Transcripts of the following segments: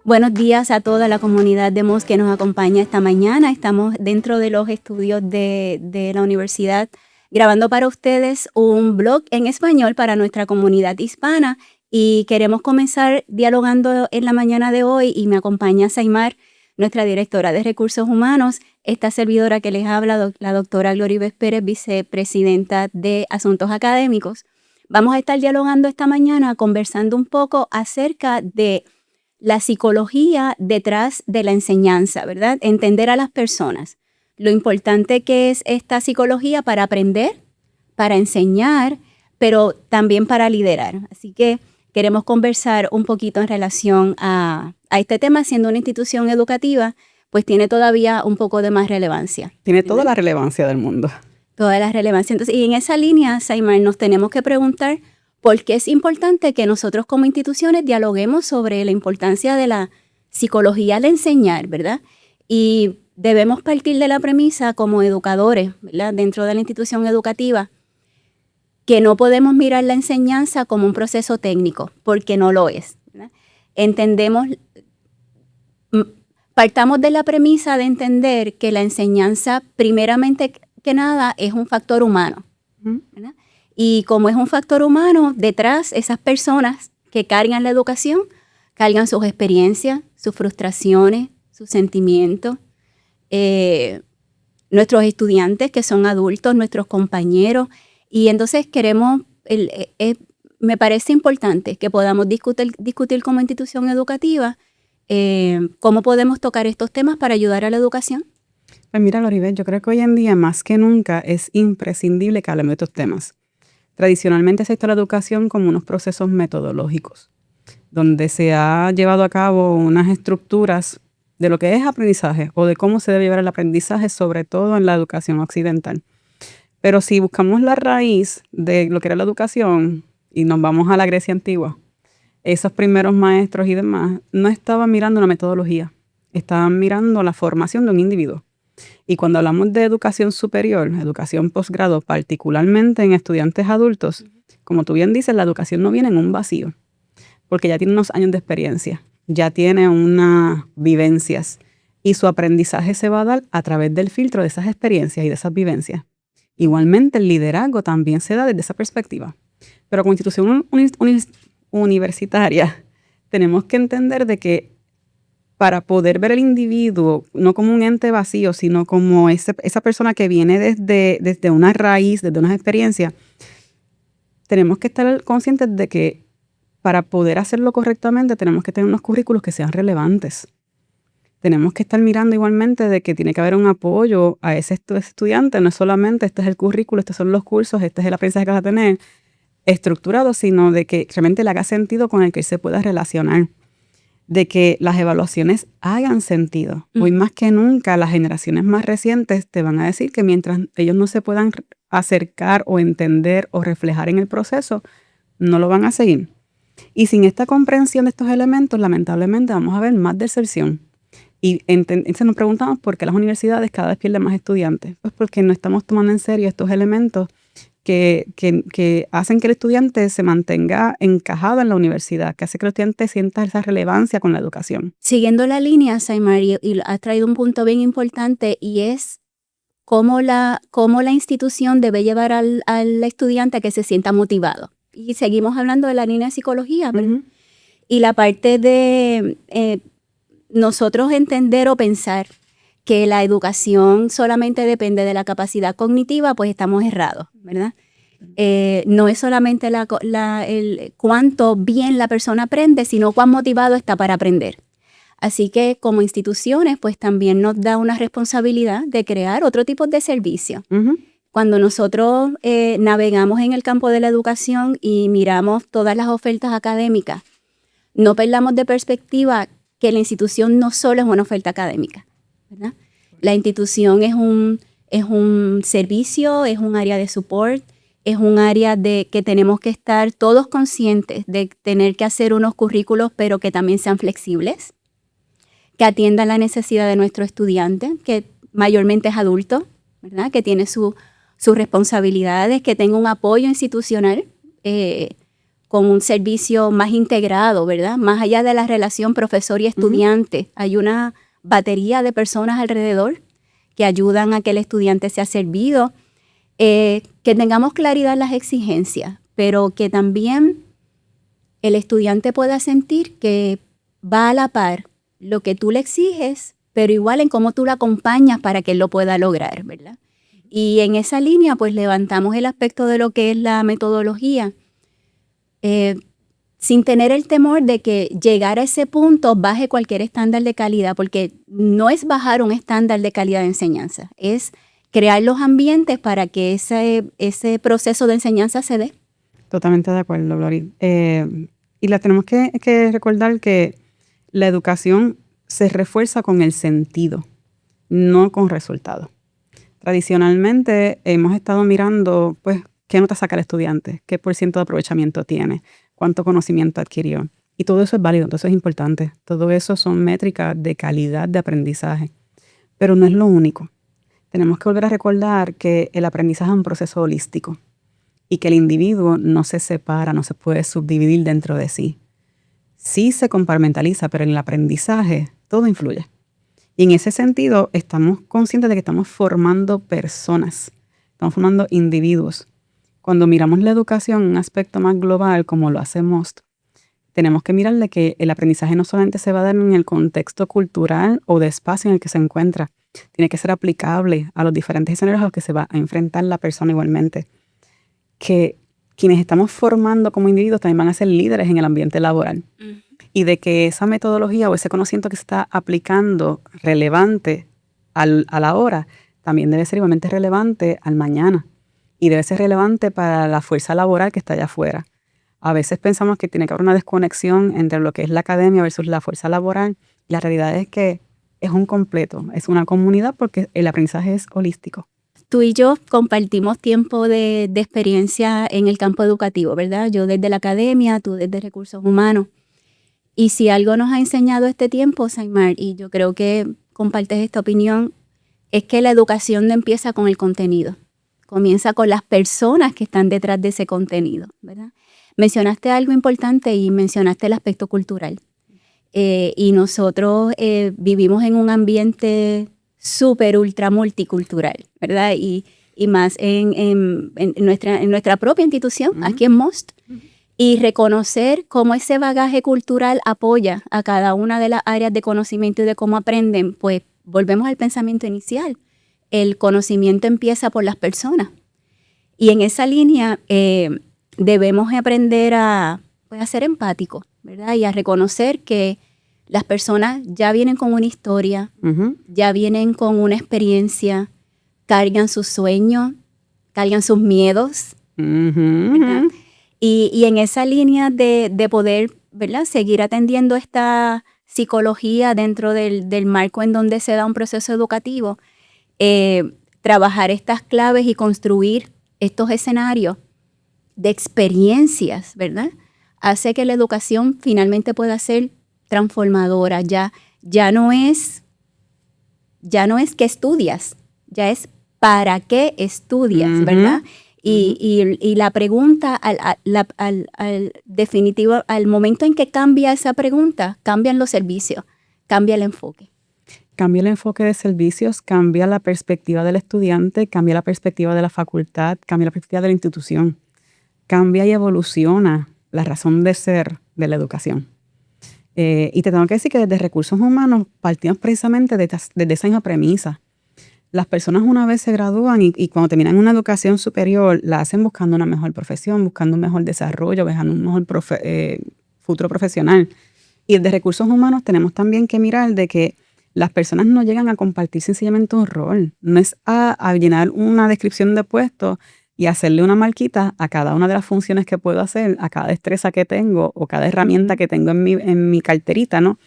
Buenos días a toda la comunidad de MOS que nos acompaña esta mañana. Estamos dentro de los estudios de la universidad grabando para ustedes un blog en español para nuestra comunidad hispana y queremos comenzar dialogando en la mañana de hoy y me acompaña Saimar, nuestra directora de Recursos Humanos, esta servidora que les habla, la doctora Gloribes Pérez, vicepresidenta de Asuntos Académicos. Vamos a estar dialogando esta mañana, conversando un poco acerca de la psicología detrás de la enseñanza, ¿verdad? Entender a las personas, lo importante que es esta psicología para aprender, para enseñar, pero también para liderar. Así que queremos conversar un poquito en relación a este tema, siendo una institución educativa, pues tiene todavía un poco de más relevancia. Tiene toda la relevancia del mundo. Toda la relevancia. Entonces, y en esa línea, Saimar, nos tenemos que preguntar por qué es importante que nosotros como instituciones dialoguemos sobre la importancia de la psicología al enseñar, ¿verdad? Y debemos partir de la premisa como educadores, ¿verdad? Dentro de la institución educativa, que no podemos mirar la enseñanza como un proceso técnico, porque no lo es, ¿verdad? Partamos de la premisa de entender que la enseñanza, primeramente que nada, es un factor humano, ¿verdad? Y como es un factor humano, detrás esas personas que cargan la educación, cargan sus experiencias, sus frustraciones, sus sentimientos. Nuestros estudiantes que son adultos, nuestros compañeros. Y entonces me parece importante que podamos discutir como institución educativa cómo podemos tocar estos temas para ayudar a la educación. Pues mira, Gloribes, yo creo que hoy en día más que nunca es imprescindible que hablemos de estos temas. Tradicionalmente se ha visto la educación como unos procesos metodológicos, donde se ha llevado a cabo unas estructuras de lo que es aprendizaje o de cómo se debe llevar el aprendizaje, sobre todo en la educación occidental. Pero si buscamos la raíz de lo que era la educación y nos vamos a la Grecia antigua, esos primeros maestros y demás no estaban mirando una metodología, estaban mirando la formación de un individuo. Y cuando hablamos de educación superior, educación posgrado, particularmente en estudiantes adultos, como tú bien dices, la educación no viene en un vacío, porque ya tiene unos años de experiencia, ya tiene unas vivencias y su aprendizaje se va a dar a través del filtro de esas experiencias y de esas vivencias. Igualmente el liderazgo también se da desde esa perspectiva. Pero como institución universitaria tenemos que entender de que para poder ver el individuo, no como un ente vacío, sino como esa persona que viene desde una raíz, desde unas experiencias, tenemos que estar conscientes de que para poder hacerlo correctamente tenemos que tener unos currículos que sean relevantes. Tenemos que estar mirando igualmente de que tiene que haber un apoyo a ese estudiante, no es solamente este es el currículo, estos son los cursos, este es el aprendizaje que vas a tener estructurado, sino de que realmente le haga sentido con el que se pueda relacionar. De que las evaluaciones hagan sentido. Hoy más que nunca las generaciones más recientes te van a decir que mientras ellos no se puedan acercar o entender o reflejar en el proceso, no lo van a seguir. Y sin esta comprensión de estos elementos, lamentablemente vamos a ver más deserción. Y entonces nos preguntamos por qué las universidades cada vez pierden más estudiantes. Pues porque no estamos tomando en serio estos elementos que hacen que el estudiante se mantenga encajado en la universidad, que hace que el estudiante sienta esa relevancia con la educación. Siguiendo la línea, Saimar, y has traído un punto bien importante y es cómo la institución debe llevar al estudiante a que se sienta motivado. Y seguimos hablando de la línea de psicología, ¿verdad? Y la parte de nosotros entender o pensar que la educación solamente depende de la capacidad cognitiva, pues estamos errados, ¿verdad? No es solamente cuánto bien la persona aprende, sino cuán motivado está para aprender. Así que como instituciones, pues también nos da una responsabilidad de crear otro tipo de servicio. Cuando nosotros navegamos en el campo de la educación y miramos todas las ofertas académicas, no perdamos de perspectiva que la institución no solo es una oferta académica, ¿verdad? La institución es un servicio, es un área de support, es un área de que tenemos que estar todos conscientes de tener que hacer unos currículos, pero que también sean flexibles, que atiendan la necesidad de nuestro estudiante, que mayormente es adulto, ¿verdad? Que tiene sus responsabilidades, que tenga un apoyo institucional con un servicio más integrado, ¿verdad? Más allá de la relación profesor y estudiante, hay una batería de personas alrededor que ayudan a que el estudiante sea servido, que tengamos claridad en las exigencias, pero que también el estudiante pueda sentir que va a la par lo que tú le exiges, pero igual en cómo tú lo acompañas para que él lo pueda lograr, ¿verdad? Y en esa línea, pues levantamos el aspecto de lo que es la metodología, sin tener el temor de que llegar a ese punto baje cualquier estándar de calidad, porque no es bajar un estándar de calidad de enseñanza, es crear los ambientes para que ese proceso de enseñanza se dé. Totalmente de acuerdo, Glory. Y tenemos que recordar que la educación se refuerza con el sentido, no con resultados. Tradicionalmente hemos estado mirando, pues, qué nota saca el estudiante, qué por ciento de aprovechamiento tiene, cuánto conocimiento adquirió. Y todo eso es válido, todo eso es importante. Todo eso son métricas de calidad de aprendizaje. Pero no es lo único. Tenemos que volver a recordar que el aprendizaje es un proceso holístico y que el individuo no se separa, no se puede subdividir dentro de sí. Sí se compartimentaliza, pero en el aprendizaje todo influye. Y en ese sentido estamos conscientes de que estamos formando personas, estamos formando individuos. Cuando miramos la educación en un aspecto más global, como lo hace MOST, tenemos que mirar de que el aprendizaje no solamente se va a dar en el contexto cultural o de espacio en el que se encuentra, tiene que ser aplicable a los diferentes escenarios a los que se va a enfrentar la persona igualmente. Que quienes estamos formando como individuos también van a ser líderes en el ambiente laboral. Y de que esa metodología o ese conocimiento que se está aplicando relevante a la hora, también debe ser igualmente relevante al mañana. Y debe ser relevante para la fuerza laboral que está allá afuera. A veces pensamos que tiene que haber una desconexión entre lo que es la academia versus la fuerza laboral. La realidad es que es un completo, es una comunidad porque el aprendizaje es holístico. Tú y yo compartimos tiempo de experiencia en el campo educativo, ¿verdad? Yo desde la academia, tú desde recursos humanos. Y si algo nos ha enseñado este tiempo, Saimar, y yo creo que compartes esta opinión, es que la educación no empieza con el contenido, comienza con las personas que están detrás de ese contenido, ¿verdad? Mencionaste algo importante y mencionaste el aspecto cultural. Y nosotros vivimos en un ambiente súper, ultra multicultural, ¿verdad? Y más en nuestra propia institución, aquí en MOST. Y reconocer cómo ese bagaje cultural apoya a cada una de las áreas de conocimiento y de cómo aprenden, pues volvemos al pensamiento inicial. El conocimiento empieza por las personas. Y en esa línea debemos aprender a ser empáticos, ¿verdad? Y a reconocer que las personas ya vienen con una historia, ya vienen con una experiencia, cargan sus sueños, cargan sus miedos, ¿verdad? Y en esa línea de poder, ¿verdad?, seguir atendiendo esta psicología dentro del marco en donde se da un proceso educativo, trabajar estas claves y construir estos escenarios de experiencias, ¿verdad?, hace que la educación finalmente pueda ser transformadora. Ya no es que estudias, ya es para qué estudias, ¿verdad? Y la pregunta, al definitivo, al momento en que cambia esa pregunta, cambian los servicios, cambia el enfoque. Cambia el enfoque de servicios, cambia la perspectiva del estudiante, cambia la perspectiva de la facultad, cambia la perspectiva de la institución. Cambia y evoluciona la razón de ser de la educación. Y te tengo que decir que desde Recursos Humanos partimos precisamente desde esa misma premisa. Las personas una vez se gradúan y cuando terminan una educación superior, la hacen buscando una mejor profesión, buscando un mejor desarrollo, buscando un mejor futuro profesional. Y desde Recursos Humanos tenemos también que mirar de que las personas no llegan a compartir sencillamente un rol. No es a llenar una descripción de puesto y hacerle una marquita a cada una de las funciones que puedo hacer, a cada destreza que tengo o cada herramienta que tengo en mi carterita, ¿no?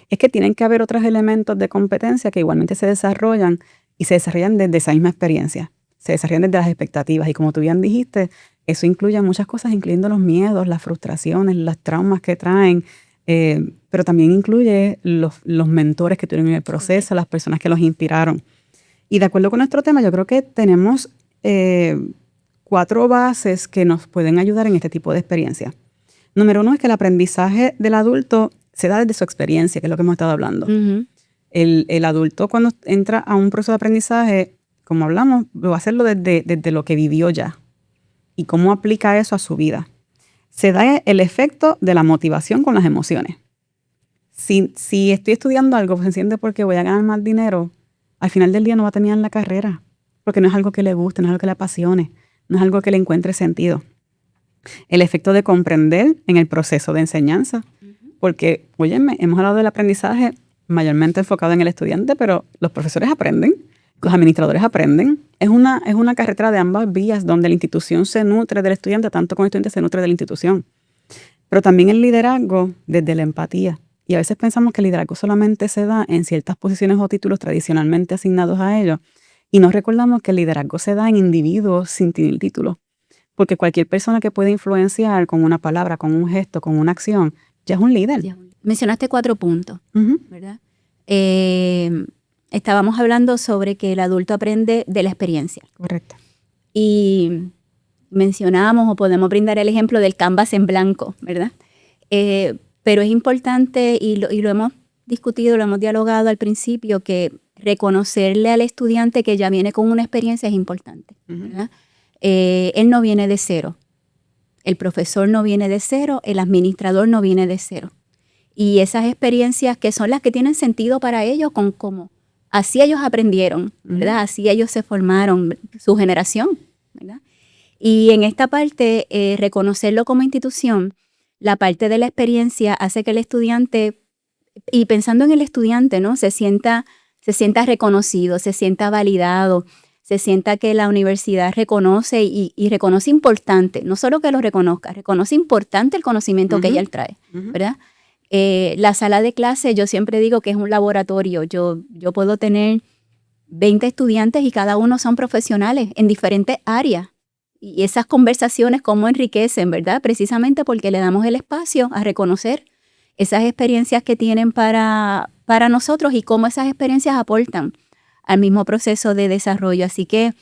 Es que tienen que haber otros elementos de competencia que igualmente se desarrollan y se desarrollan desde esa misma experiencia. Se desarrollan desde las expectativas. Y como tú bien dijiste, eso incluye muchas cosas, incluyendo los miedos, las frustraciones, los traumas que traen, pero también incluye los mentores que tuvieron en el proceso, las personas que los inspiraron. Y de acuerdo con nuestro tema, yo creo que tenemos 4 bases que nos pueden ayudar en este tipo de experiencia. Número uno es que el aprendizaje del adulto se da desde su experiencia, que es lo que hemos estado hablando. Ujú. El adulto cuando entra a un proceso de aprendizaje, como hablamos, va a hacerlo desde lo que vivió ya y cómo aplica eso a su vida. Se da el efecto de la motivación con las emociones. Si estoy estudiando algo, pues se siente porque voy a ganar más dinero, al final del día no va a terminar la carrera, porque no es algo que le guste, no es algo que le apasione, no es algo que le encuentre sentido. El efecto de comprender en el proceso de enseñanza, porque, óyeme, hemos hablado del aprendizaje mayormente enfocado en el estudiante, pero los profesores aprenden, los administradores aprenden. Es una carretera de ambas vías donde la institución se nutre del estudiante, tanto como el estudiante se nutre de la institución. Pero también el liderazgo desde la empatía. Y a veces pensamos que el liderazgo solamente se da en ciertas posiciones o títulos tradicionalmente asignados a ellos. Y no recordamos que el liderazgo se da en individuos sin tener título. Porque cualquier persona que puede influenciar con una palabra, con un gesto, con una acción, ya es un líder. Mencionaste 4 puntos, Uh-huh. ¿verdad? Estábamos hablando sobre que el adulto aprende de la experiencia. Correcto. Y mencionamos o podemos brindar el ejemplo del canvas en blanco, ¿verdad? Pero es importante, y lo hemos discutido, lo hemos dialogado al principio, que reconocerle al estudiante que ya viene con una experiencia es importante, ¿verdad? Él no viene de cero. El profesor no viene de cero, el administrador no viene de cero. Y esas experiencias que son las que tienen sentido para ellos, como así ellos aprendieron, ¿verdad? Así ellos se formaron, su generación, ¿verdad? Y en esta parte, reconocerlo como institución, la parte de la experiencia hace que el estudiante, y pensando en el estudiante, ¿no? se sienta reconocido, se sienta validado, se sienta que la universidad reconoce y reconoce importante, no solo que lo reconozca, reconoce importante el conocimiento que ella trae, ¿verdad? La sala de clase, yo siempre digo que es un laboratorio. Yo puedo tener 20 estudiantes y cada uno son profesionales en diferentes áreas. Y esas conversaciones cómo enriquecen, ¿verdad? Precisamente porque le damos el espacio a reconocer esas experiencias que tienen para nosotros y cómo esas experiencias aportan al mismo proceso de desarrollo. Así que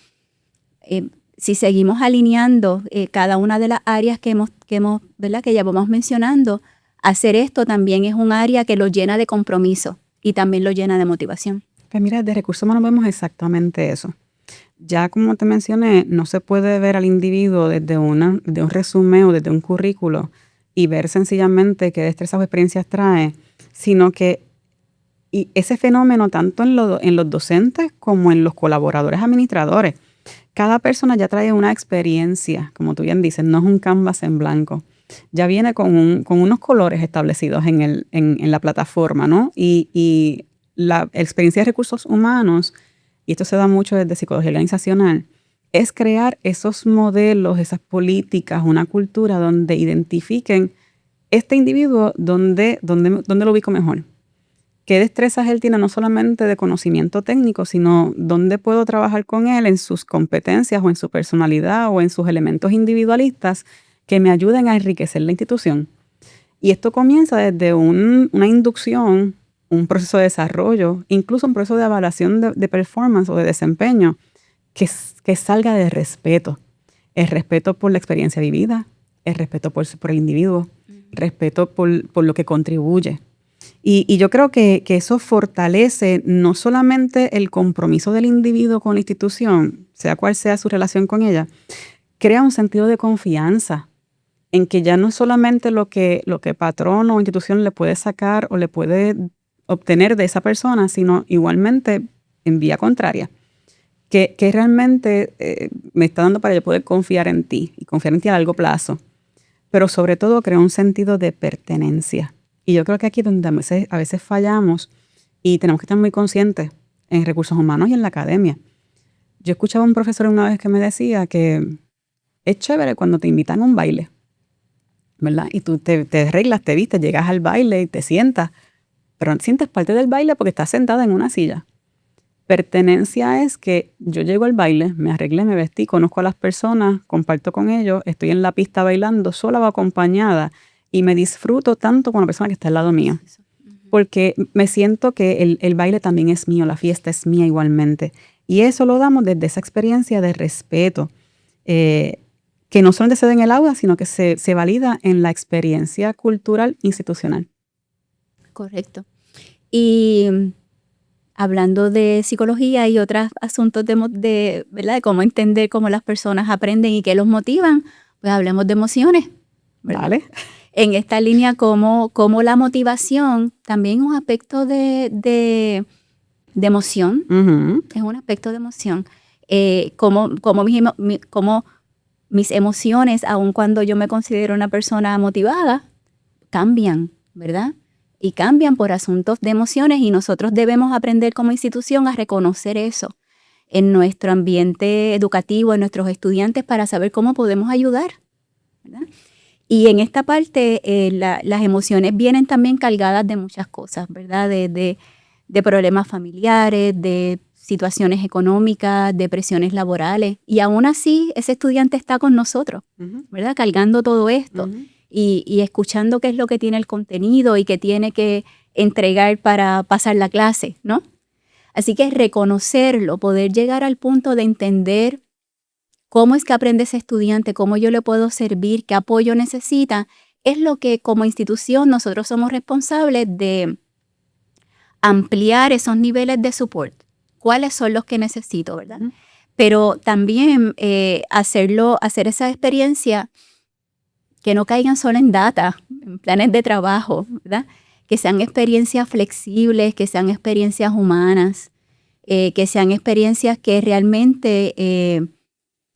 si seguimos alineando cada una de las áreas que hemos, ¿verdad? Que ya vamos mencionando, hacer esto también es un área que lo llena de compromiso y también lo llena de motivación. Pues mira, de recursos humanos vemos exactamente eso. Ya como te mencioné, no se puede ver al individuo desde un resumen o desde un currículo y ver sencillamente qué destrezas o experiencias trae, sino que y ese fenómeno tanto en los docentes como en los colaboradores administradores. Cada persona ya trae una experiencia, como tú bien dices, no es un canvas en blanco. Ya viene con unos colores establecidos en la plataforma, ¿no? Y la experiencia de recursos humanos, y esto se da mucho desde psicología organizacional, es crear esos modelos, esas políticas, una cultura donde identifiquen este individuo, dónde lo ubico mejor. ¿Qué destrezas él tiene no solamente de conocimiento técnico, sino dónde puedo trabajar con él en sus competencias o en su personalidad o en sus elementos individualistas que me ayuden a enriquecer la institución? Y esto comienza desde una inducción, un proceso de desarrollo, incluso un proceso de evaluación de performance o de desempeño que salga de respeto. El respeto por la experiencia vivida, el respeto por el individuo, respeto por lo que contribuye. Y yo creo que eso fortalece no solamente el compromiso del individuo con la institución, sea cual sea su relación con ella, crea un sentido de confianza en que ya no es solamente lo que patrón o institución le puede sacar o le puede obtener de esa persona, sino igualmente en vía contraria. Que realmente me está dando para yo poder confiar en ti y confiar en ti a largo plazo. Pero sobre todo crea un sentido de pertenencia. Y yo creo que aquí es donde a veces fallamos y tenemos que estar muy conscientes en recursos humanos y en la academia. Yo escuchaba a un profesor una vez que me decía que es chévere cuando te invitan a un baile, ¿verdad? Y tú te arreglas, te vistes, llegas al baile y te sientas, pero no sientes parte del baile porque estás sentada en una silla. Pertenencia es que yo llego al baile, me arreglé, me vestí, conozco a las personas, comparto con ellos, estoy en la pista bailando sola o acompañada y me disfruto tanto con la persona que está al lado mío. Porque me siento que el baile también es mío, la fiesta es mía igualmente. Y eso lo damos desde esa experiencia de respeto, que no solamente se da en el aula, sino que se valida en la experiencia cultural institucional. Correcto. Y hablando de psicología y otros asuntos de ¿verdad? De cómo entender cómo las personas aprenden y qué los motivan, pues hablemos de emociones, ¿verdad? Vale. En esta línea, como la motivación también es un aspecto de emoción, es un aspecto de emoción. Como mis emociones, aun cuando yo me considero una persona motivada, cambian, ¿verdad? Y cambian por asuntos de emociones, y nosotros debemos aprender como institución a reconocer eso en nuestro ambiente educativo, en nuestros estudiantes, para saber cómo podemos ayudar, ¿verdad? Y en esta parte, las emociones vienen también cargadas de muchas cosas, ¿verdad? De problemas familiares, de situaciones económicas, de presiones laborales. Y aún así, ese estudiante está con nosotros, ¿verdad? Cargando todo esto y escuchando qué es lo que tiene el contenido y qué tiene que entregar para pasar la clase, ¿no? Así que reconocerlo, poder llegar al punto de entender cómo es que aprende ese estudiante, cómo yo le puedo servir, qué apoyo necesita, es lo que como institución nosotros somos responsables de ampliar esos niveles de support. ¿Cuáles son los que necesito, verdad? Pero también hacer esa experiencia que no caigan solo en data, en planes de trabajo, ¿verdad? Que sean experiencias flexibles, que sean experiencias humanas, que sean experiencias que realmente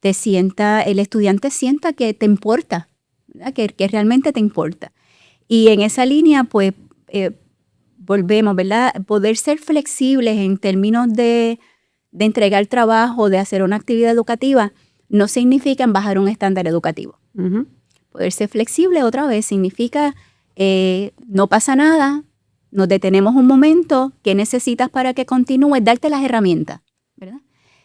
el estudiante sienta que te importa, ¿verdad? Que realmente te importa. Y en esa línea, pues, volvemos, ¿verdad? Poder ser flexibles en términos de entregar trabajo, de hacer una actividad educativa, no significa bajar un estándar educativo. Poder ser flexible, otra vez, significa no pasa nada, nos detenemos un momento, ¿qué necesitas para que continúes? Darte las herramientas, ¿verdad?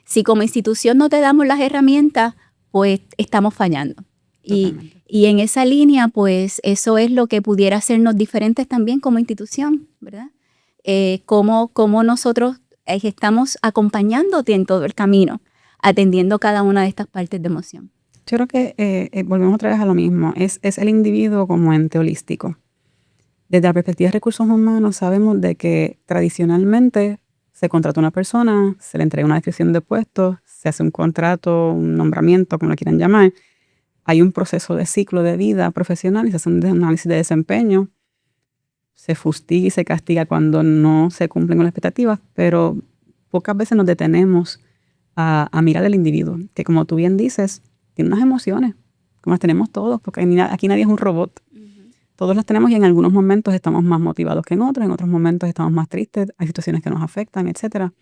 Si como institución no te damos las herramientas, pues estamos fallando. Y en esa línea, pues eso es lo que pudiera hacernos diferentes también como institución, ¿verdad? Cómo nosotros estamos acompañándote en todo el camino, atendiendo cada una de estas partes de emoción. Yo creo que volvemos otra vez a lo mismo. Es el individuo como ente holístico. Desde la perspectiva de recursos humanos sabemos de que tradicionalmente se contrata una persona, se le entrega una descripción de puestos, se hace un contrato, un nombramiento, como lo quieran llamar. Hay un proceso de ciclo de vida profesional y se hace un análisis de desempeño. Se fustiga y se castiga cuando no se cumplen con las expectativas, pero pocas veces nos detenemos a mirar al individuo, que como tú bien dices, tiene unas emociones, como las tenemos todos, porque aquí nadie es un robot. Todos las tenemos y en algunos momentos estamos más motivados que en otros momentos estamos más tristes, hay situaciones que nos afectan, etc.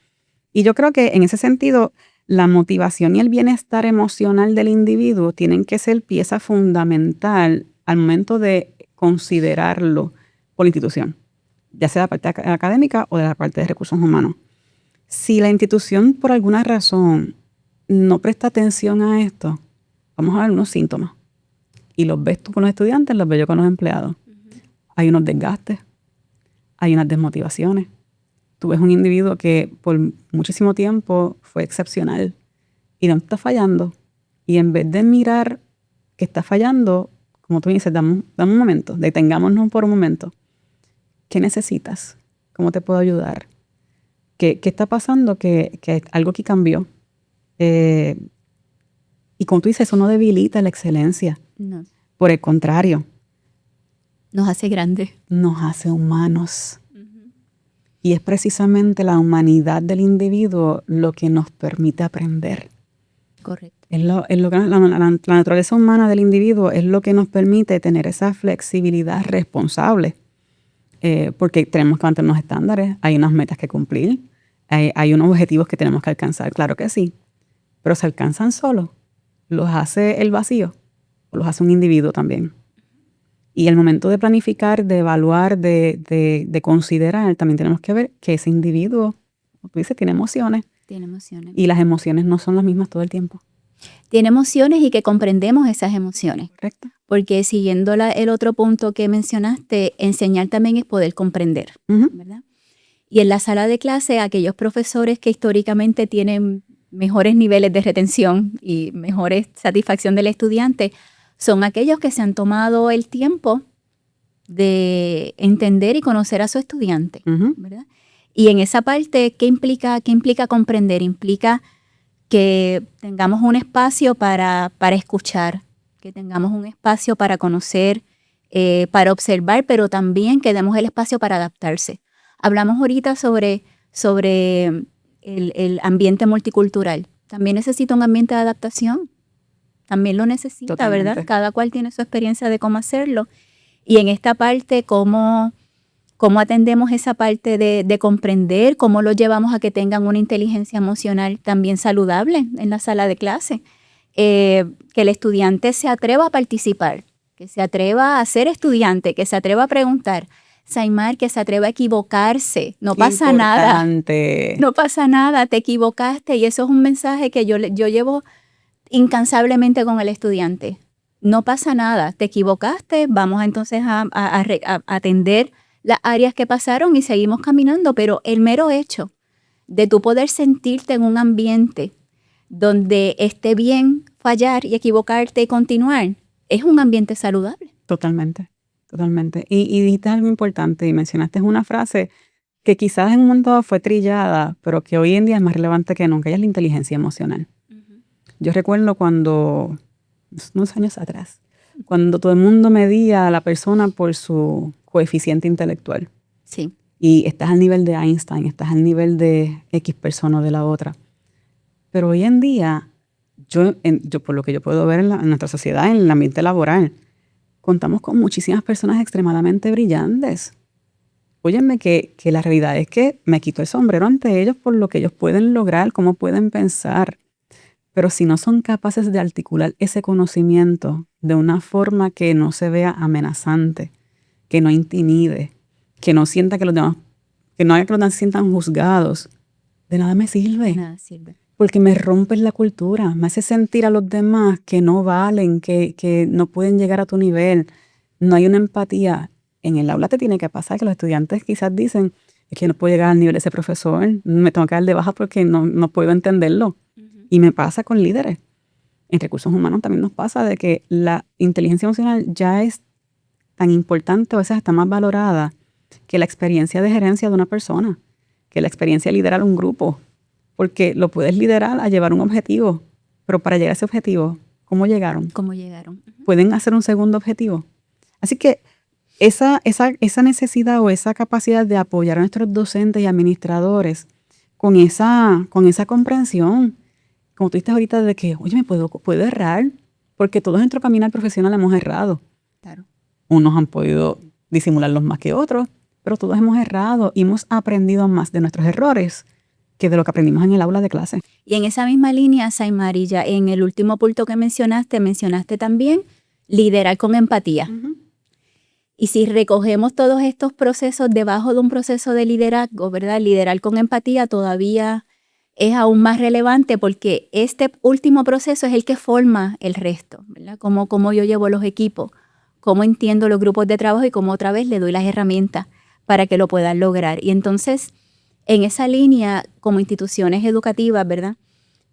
Y yo creo que en ese sentido, la motivación y el bienestar emocional del individuo tienen que ser pieza fundamental al momento de considerarlo por la institución, ya sea de la parte académica o de la parte de recursos humanos. Si la institución por alguna razón no presta atención a esto, vamos a ver unos síntomas. Y los ves tú con los estudiantes, los veo yo con los empleados. Hay unos desgastes, hay unas desmotivaciones. Tú ves un individuo que por muchísimo tiempo fue excepcional y no está fallando. Y en vez de mirar que está fallando, como tú dices, dame un momento, detengámonos por un momento. ¿Qué necesitas? ¿Cómo te puedo ayudar? ¿Qué está pasando? Que algo aquí cambió. Y como tú dices, eso no debilita la excelencia. No. Por el contrario. Nos hace grandes. Nos hace humanos. Y es precisamente la humanidad del individuo lo que nos permite aprender. Correcto. La naturaleza humana del individuo es lo que nos permite tener esa flexibilidad responsable. Porque tenemos que mantener unos estándares, hay unas metas que cumplir, hay unos objetivos que tenemos que alcanzar, claro que sí. Pero ¿se alcanzan solos? ¿Los hace el vacío? ¿O los hace un individuo también? Y el momento de planificar, de evaluar, de considerar, también tenemos que ver que ese individuo, como tú dices, tiene emociones. Tiene emociones. Y las emociones no son las mismas todo el tiempo. Tiene emociones y que comprendemos esas emociones. Correcto. Porque siguiendo el otro punto que mencionaste, enseñar también es poder comprender, ¿verdad? Y en la sala de clase, aquellos profesores que históricamente tienen mejores niveles de retención y mejores satisfacción del estudiante son aquellos que se han tomado el tiempo de entender y conocer a su estudiante, ¿verdad? Y en esa parte, ¿qué implica comprender? Implica que tengamos un espacio para escuchar, que tengamos un espacio para conocer, para observar, pero también que demos el espacio para adaptarse. Hablamos ahorita sobre el ambiente multicultural. También necesita un ambiente de adaptación. También lo necesita, totalmente, ¿verdad? Cada cual tiene su experiencia de cómo hacerlo. Y en esta parte, ¿cómo atendemos esa parte de comprender? ¿Cómo lo llevamos a que tengan una inteligencia emocional también saludable en la sala de clase? Que el estudiante se atreva a participar, que se atreva a ser estudiante, que se atreva a preguntar. Saimar, que se atreva a equivocarse. No pasa nada. No pasa nada, te equivocaste. Y eso es un mensaje que yo llevo incansablemente con el estudiante. No pasa nada, te equivocaste, vamos entonces a atender las áreas que pasaron y seguimos caminando, pero el mero hecho de tú poder sentirte en un ambiente donde esté bien fallar y equivocarte y continuar, es un ambiente saludable. Totalmente. Y dijiste algo importante y mencionaste una frase que quizás en un momento fue trillada, pero que hoy en día es más relevante que nunca, y es la inteligencia emocional. Yo recuerdo cuando, unos años atrás, cuando todo el mundo medía a la persona por su coeficiente intelectual. Sí. Y estás al nivel de Einstein, estás al nivel de X persona o de la otra. Pero hoy en día, yo por lo que yo puedo ver en nuestra sociedad, en el ambiente laboral, contamos con muchísimas personas extremadamente brillantes. Óyeme que la realidad es que me quito el sombrero ante ellos por lo que ellos pueden lograr, cómo pueden pensar. Pero si no son capaces de articular ese conocimiento de una forma que no se vea amenazante, que no intimide, que no sienta que los demás, que no haga que los demás se sientan juzgados, de nada me sirve. De nada sirve. Porque me rompes la cultura, me hace sentir a los demás que no valen, que no pueden llegar a tu nivel. No hay una empatía. En el aula te tiene que pasar que los estudiantes quizás dicen, es que no puedo llegar al nivel de ese profesor, me tengo que dar de baja porque no puedo entenderlo. Y me pasa con líderes. En recursos humanos también nos pasa de que la inteligencia emocional ya es tan importante, o a veces está más valorada que la experiencia de gerencia de una persona, que la experiencia de liderar un grupo. Porque lo puedes liderar a llevar un objetivo, pero para llegar a ese objetivo, ¿cómo llegaron? ¿Pueden hacer un segundo objetivo? Así que esa necesidad o esa capacidad de apoyar a nuestros docentes y administradores con esa comprensión, como tú dijiste ahorita, de que, oye, puedo errar, porque todos en nuestro caminar profesional hemos errado. Claro. Unos han podido disimularlos más que otros, pero todos hemos errado y hemos aprendido más de nuestros errores que de lo que aprendimos en el aula de clase. Y en esa misma línea, Saimarilla, en el último punto que mencionaste también liderar con empatía. Y si recogemos todos estos procesos debajo de un proceso de liderazgo, ¿verdad? Liderar con empatía todavía es aún más relevante porque este último proceso es el que forma el resto, ¿verdad? Cómo yo llevo los equipos, cómo entiendo los grupos de trabajo y cómo otra vez le doy las herramientas para que lo puedan lograr. Y entonces, en esa línea, como instituciones educativas, ¿verdad?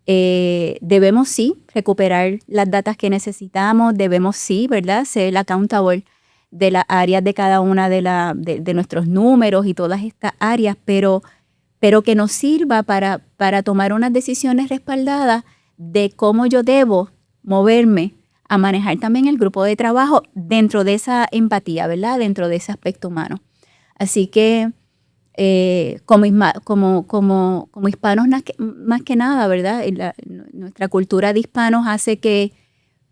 Debemos sí recuperar las datas que necesitamos, debemos sí, ¿verdad? Ser accountable de las áreas de cada una de nuestros números y todas estas áreas, pero que nos sirva para tomar unas decisiones respaldadas de cómo yo debo moverme a manejar también el grupo de trabajo dentro de esa empatía, ¿verdad? Dentro de ese aspecto humano. Así que como hispanos más que nada, ¿verdad? Nuestra cultura de hispanos hace que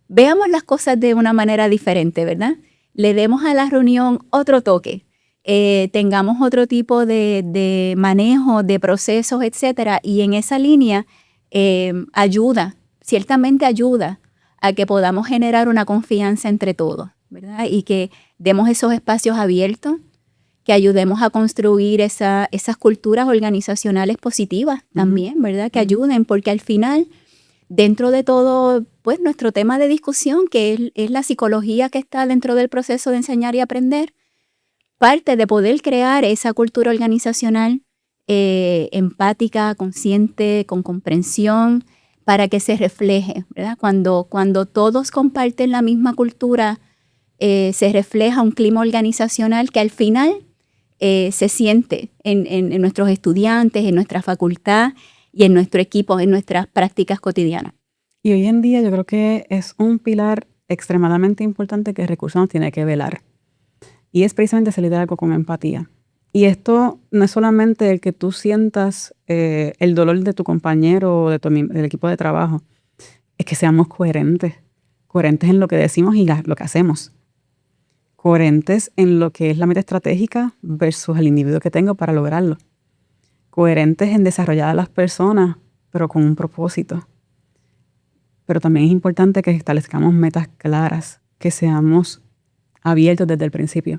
veamos las cosas de una manera diferente, ¿verdad? Le demos a la reunión otro toque, tengamos otro tipo de manejo, de procesos, etcétera. Y en esa línea ciertamente ayuda a que podamos generar una confianza entre todos, ¿verdad? Y que demos esos espacios abiertos, que ayudemos a construir esas culturas organizacionales positivas también, ¿verdad? Que ayuden, porque al final, dentro de todo, pues nuestro tema de discusión, que es la psicología que está dentro del proceso de enseñar y aprender, parte de poder crear esa cultura organizacional empática, consciente, con comprensión, para que se refleje, ¿verdad? Cuando todos comparten la misma cultura, se refleja un clima organizacional que al final se siente en nuestros estudiantes, en nuestra facultad y en nuestro equipo, en nuestras prácticas cotidianas. Y hoy en día yo creo que es un pilar extremadamente importante que Recursos Humanos tiene que velar. Y es precisamente ese liderazgo con empatía. Y esto no es solamente el que tú sientas el dolor de tu compañero o del equipo de trabajo. Es que seamos coherentes. Coherentes en lo que decimos y lo que hacemos. Coherentes en lo que es la meta estratégica versus el individuo que tengo para lograrlo. Coherentes en desarrollar a las personas, pero con un propósito. Pero también es importante que establezcamos metas claras, que seamos abiertos desde el principio.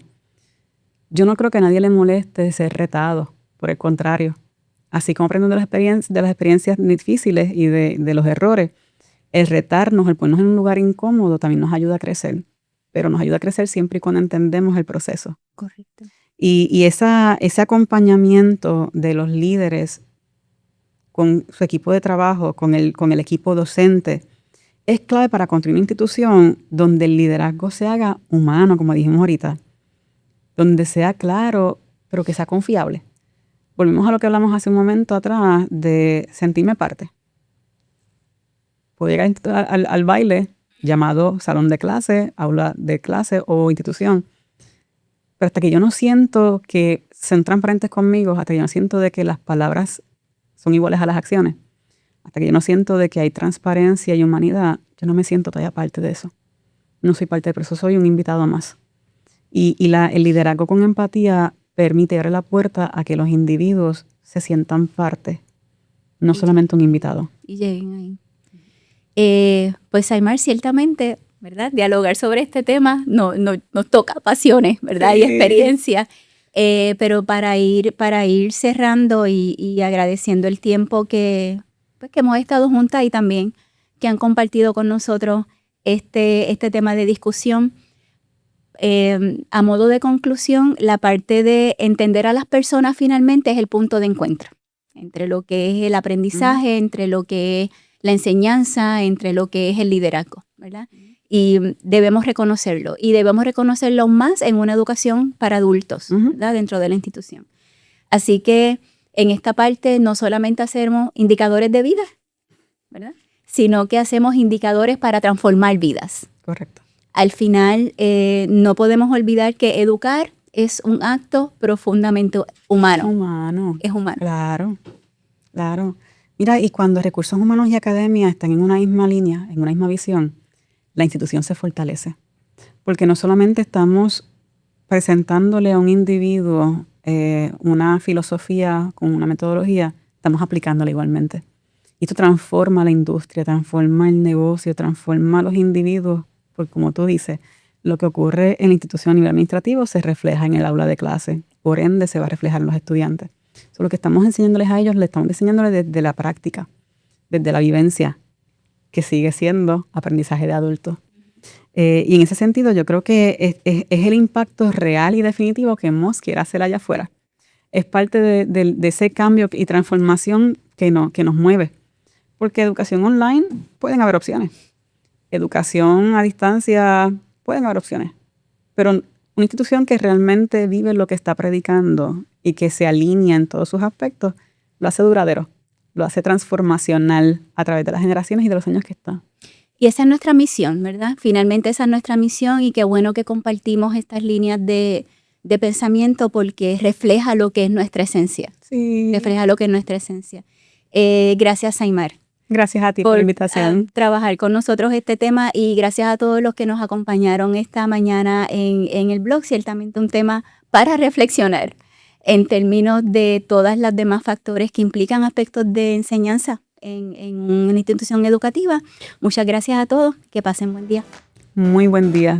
Yo no creo que a nadie le moleste ser retado, por el contrario. Así como aprendo de las experiencias difíciles y de los errores, el retarnos, el ponernos en un lugar incómodo también nos ayuda a crecer. Pero nos ayuda a crecer siempre y cuando entendemos el proceso. Correcto. Y ese acompañamiento de los líderes con su equipo de trabajo, con el equipo docente, es clave para construir una institución donde el liderazgo se haga humano, como dijimos ahorita, donde sea claro, pero que sea confiable. Volvemos a lo que hablamos hace un momento atrás de sentirme parte. Puedo llegar al baile llamado salón de clase, aula de clase o institución, pero hasta que yo no siento que sean transparentes conmigo, hasta que yo no siento de que las palabras son iguales a las acciones, hasta que yo no siento de que hay transparencia y humanidad, yo no me siento todavía parte de eso. No soy parte del proceso, soy un invitado más. Y el liderazgo con empatía permite abrir la puerta a que los individuos se sientan parte, no solamente un invitado. Y lleguen ahí. Pues Aymar, ciertamente, ¿verdad? Dialogar sobre este tema nos toca pasiones, ¿verdad? Sí. Y experiencias. Pero para ir cerrando y agradeciendo el tiempo que hemos estado juntas y también que han compartido con nosotros este tema de discusión. A modo de conclusión, la parte de entender a las personas finalmente es el punto de encuentro entre lo que es el aprendizaje, entre lo que es la enseñanza, entre lo que es el liderazgo, ¿verdad? Y debemos reconocerlo. Y debemos reconocerlo más en una educación para adultos, ¿verdad? Dentro de la institución. Así que en esta parte no solamente hacemos indicadores de vida, ¿verdad? Sino que hacemos indicadores para transformar vidas. Correcto. Al final, no podemos olvidar que educar es un acto profundamente humano. Humano. Es humano. Claro, claro. Mira, y cuando recursos humanos y academia están en una misma línea, en una misma visión, la institución se fortalece. Porque no solamente estamos presentándole a un individuo una filosofía con una metodología, estamos aplicándola igualmente. Y esto transforma la industria, transforma el negocio, transforma a los individuos, porque como tú dices, lo que ocurre en la institución a nivel administrativo se refleja en el aula de clase, por ende se va a reflejar en los estudiantes. Eso lo que estamos enseñándoles a ellos, le estamos enseñándoles desde la práctica, desde la vivencia, que sigue siendo aprendizaje de adultos. Y en ese sentido yo creo que es el impacto real y definitivo que Moss quiere hacer allá afuera. Es parte de ese cambio y transformación que nos mueve. Porque educación online pueden haber opciones. Educación a distancia pueden haber opciones. Pero una institución que realmente vive lo que está predicando y que se alinea en todos sus aspectos, lo hace duradero, lo hace transformacional a través de las generaciones y de los años que está. Y esa es nuestra misión, ¿verdad? Finalmente esa es nuestra misión y qué bueno que compartimos estas líneas de pensamiento porque refleja lo que es nuestra esencia. Sí. Refleja lo que es nuestra esencia. Gracias, Aymar. Gracias a ti por la invitación. Trabajar con nosotros este tema y gracias a todos los que nos acompañaron esta mañana en el blog. Ciertamente un tema para reflexionar en términos de todas las demás factores que implican aspectos de enseñanza en una institución educativa. Muchas gracias a todos. Que pasen buen día. Muy buen día.